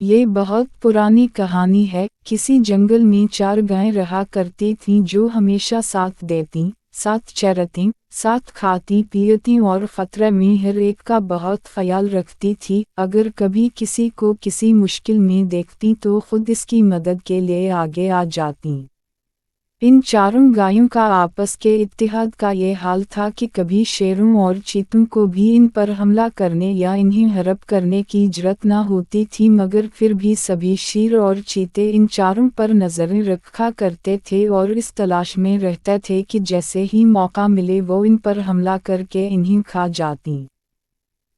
ये बहुत पुरानी कहानी है। किसी जंगल में 4 गायें रहा करती थीं जो हमेशा साथ देती, साथ चरती, साथ खाती पीती और खतरे में हर एक का बहुत ख्याल रखती थी। अगर कभी किसी को किसी मुश्किल में देखती तो खुद इसकी मदद के लिए आगे आ जाती। इन चारों गायों का आपस के इत्तेहाद का ये हाल था कि कभी शेरों और चीतों को भी इन पर हमला करने या इन्हें हड़प करने की जरूरत न होती थी, मगर फिर भी सभी शेर और चीते इन चारों पर नजरें रखा करते थे और इस तलाश में रहते थे कि जैसे ही मौका मिले वो इन पर हमला करके इन्हें खा जाती।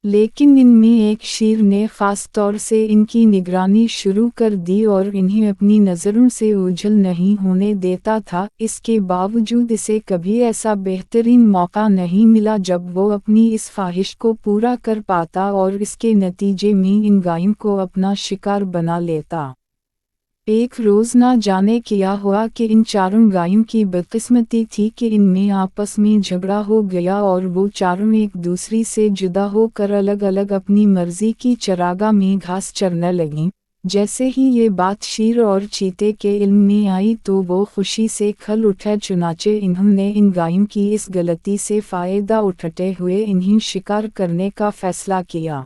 लेकिन इनमें एक शेर ने ख़ास तौर से इनकी निगरानी शुरू कर दी और इन्हें अपनी नज़रों से ओझल नहीं होने देता था। इसके बावजूद इसे कभी ऐसा बेहतरीन मौका नहीं मिला जब वो अपनी इस ख्वाहिश को पूरा कर पाता और इसके नतीजे में इन गायों को अपना शिकार बना लेता। एक रोज़ ना जाने क्या हुआ कि इन चारों गायों की बदकिस्मती थी कि इनमें आपस में झगड़ा हो गया और वो चारों एक दूसरी से जुदा होकर अलग अलग अपनी मर्जी की चरागाह में घास चरने लगीं। जैसे ही ये बात शेर और चीते के इल्म में आई तो वो खुशी से खल उठे, चुनाचे इन्होंने इन गायों की इस गलती से फ़ायदा उठाते हुए इन्हें शिकार करने का फ़ैसला किया।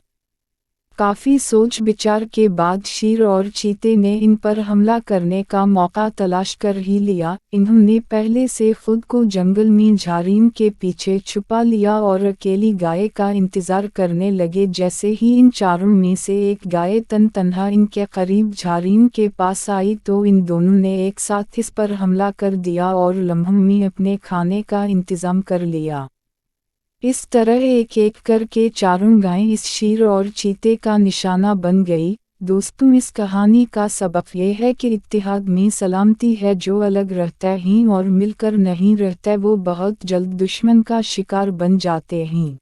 काफ़ी सोच विचार के बाद शेर और चीते ने इन पर हमला करने का मौका तलाश कर ही लिया। इन्होंने पहले से खुद को जंगल में झाड़ियों के पीछे छुपा लिया और अकेली गाय का इंतज़ार करने लगे। जैसे ही इन चारों में से एक गाय तन्हा इनके करीब झाड़ियों के पास आई तो इन दोनों ने एक साथ इस पर हमला कर दिया और लम्हों में अपने खाने का इंतज़ाम कर लिया। इस तरह एक एक करके चारों गायें इस शेर और चीते का निशाना बन गई। दोस्तों, इस कहानी का सबक ये है कि इत्तेहाद में सलामती है। जो अलग रहते हैं और मिलकर नहीं रहते वो बहुत जल्द दुश्मन का शिकार बन जाते हैं।